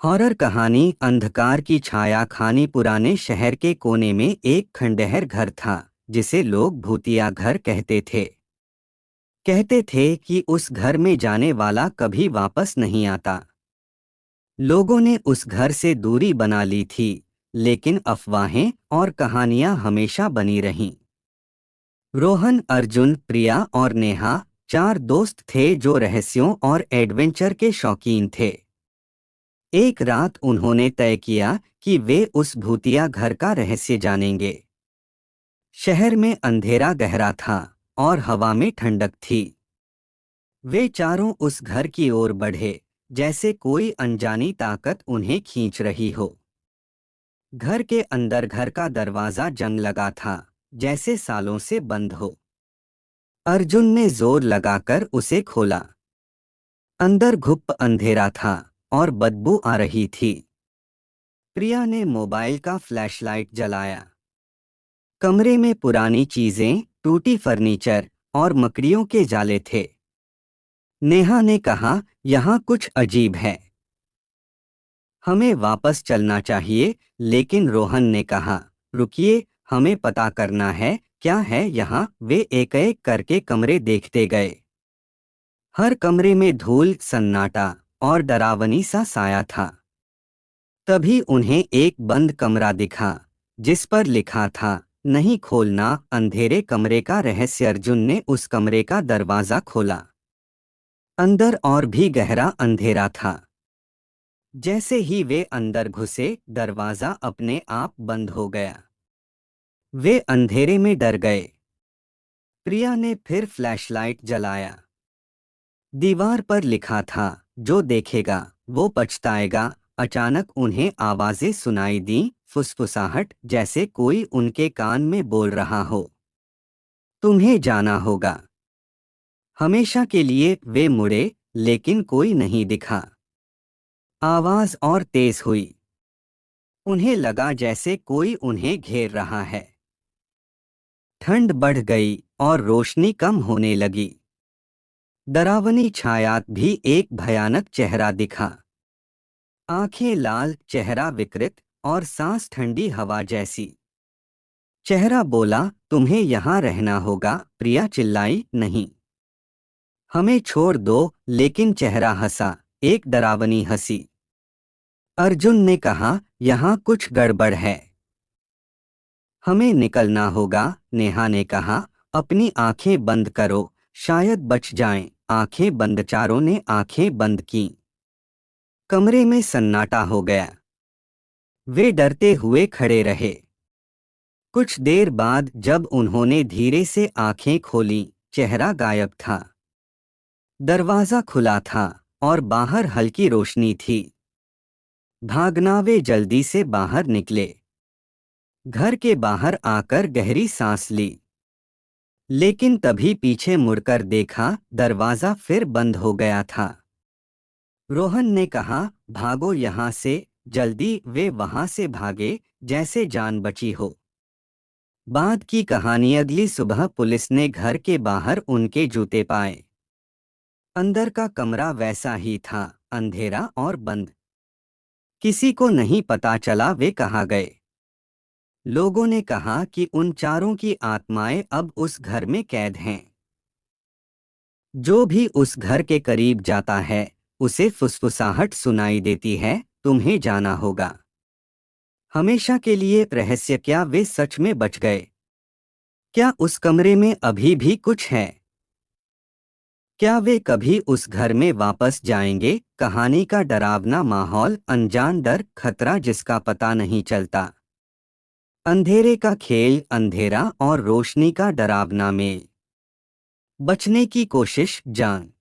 Horror कहानी अंधकार की छाया खानी। पुराने शहर के कोने में एक खंडहर घर था जिसे लोग भूतिया घर कहते थे। कहते थे कि उस घर में जाने वाला कभी वापस नहीं आता। लोगों ने उस घर से दूरी बना ली थी, लेकिन अफवाहें और कहानियां हमेशा बनी रहीं। रोहन, अर्जुन, प्रिया और नेहा चार दोस्त थे जो रहस्यों और एडवेंचर के शौकीन थे। एक रात उन्होंने तय किया कि वे उस भूतिया घर का रहस्य जानेंगे। शहर में अंधेरा गहरा था और हवा में ठंडक थी। वे चारों उस घर की ओर बढ़े, जैसे कोई अनजानी ताकत उन्हें खींच रही हो। घर के अंदर घर का दरवाजा जंग लगा था, जैसे सालों से बंद हो। अर्जुन ने जोर लगाकर उसे खोला। अंदर घुप अंधेरा था और बदबू आ रही थी। प्रिया ने मोबाइल का फ्लैशलाइट जलाया। कमरे में पुरानी चीजें, टूटी फर्नीचर और मकड़ियों के जाले थे। नेहा ने कहा, यहाँ कुछ अजीब है, हमें वापस चलना चाहिए। लेकिन रोहन ने कहा, रुकिए, हमें पता करना है क्या है यहाँ। वे एक एक करके कमरे देखते गए। हर कमरे में धूल, सन्नाटा और डरावनी सा साया था। तभी उन्हें एक बंद कमरा दिखा, जिस पर लिखा था, नहीं खोलना अंधेरे कमरे का रहस्य। अर्जुन ने उस कमरे का दरवाजा खोला। अंदर और भी गहरा अंधेरा था। जैसे ही वे अंदर घुसे, दरवाजा अपने आप बंद हो गया। वे अंधेरे में डर गए। प्रिया ने फिर फ्लैशलाइट जलाया। दीवार पर लिखा था, जो देखेगा वो पछताएगा। अचानक उन्हें आवाजें सुनाई दीं, फुसफुसाहट, जैसे कोई उनके कान में बोल रहा हो, तुम्हें जाना होगा। हमेशा के लिए। वे मुड़े, लेकिन कोई नहीं दिखा। आवाज और तेज हुई। उन्हें लगा जैसे कोई उन्हें घेर रहा है। ठंड बढ़ गई और रोशनी कम होने लगी। डरावनी छाया भी। एक भयानक चेहरा दिखा। आंखें लाल, चेहरा विकृत और सांस ठंडी हवा जैसी। चेहरा बोला, तुम्हें यहाँ रहना होगा। प्रिया चिल्लाई, नहीं, हमें छोड़ दो। लेकिन चेहरा हंसा, एक डरावनी हंसी। अर्जुन ने कहा, यहाँ कुछ गड़बड़ है, हमें निकलना होगा। नेहा ने कहा, अपनी आंखें बंद करो, शायद बच जाएं। आंखें बंद। चारों ने आंखें बंद कीं। कमरे में सन्नाटा हो गया। वे डरते हुए खड़े रहे। कुछ देर बाद जब उन्होंने धीरे से आंखें खोलीं, चेहरा गायब था। दरवाजा खुला था और बाहर हल्की रोशनी थी। भागना। वे जल्दी से बाहर निकले। घर के बाहर आकर गहरी सांस ली। लेकिन तभी पीछे मुड़कर देखा, दरवाजा फिर बंद हो गया था। रोहन ने कहा, भागो यहाँ से, जल्दी। वे वहां से भागे, जैसे जान बची हो। बाद की कहानी। अगली सुबह पुलिस ने घर के बाहर उनके जूते पाए। अंदर का कमरा वैसा ही था, अंधेरा और बंद। किसी को नहीं पता चला वे कहाँ गए। लोगों ने कहा कि उन चारों की आत्माएं अब उस घर में कैद हैं। जो भी उस घर के करीब जाता है, उसे फुसफुसाहट सुनाई देती है, तुम्हें जाना होगा। हमेशा के लिए। रहस्य। क्या वे सच में बच गए? क्या उस कमरे में अभी भी कुछ है? क्या वे कभी उस घर में वापस जाएंगे? कहानी का डरावना माहौल, अनजान डर, खतरा जिसका पता नहीं चलता। अंधेरे का खेल, अंधेरा और रोशनी का डरावना मेल। बचने की कोशिश, जान।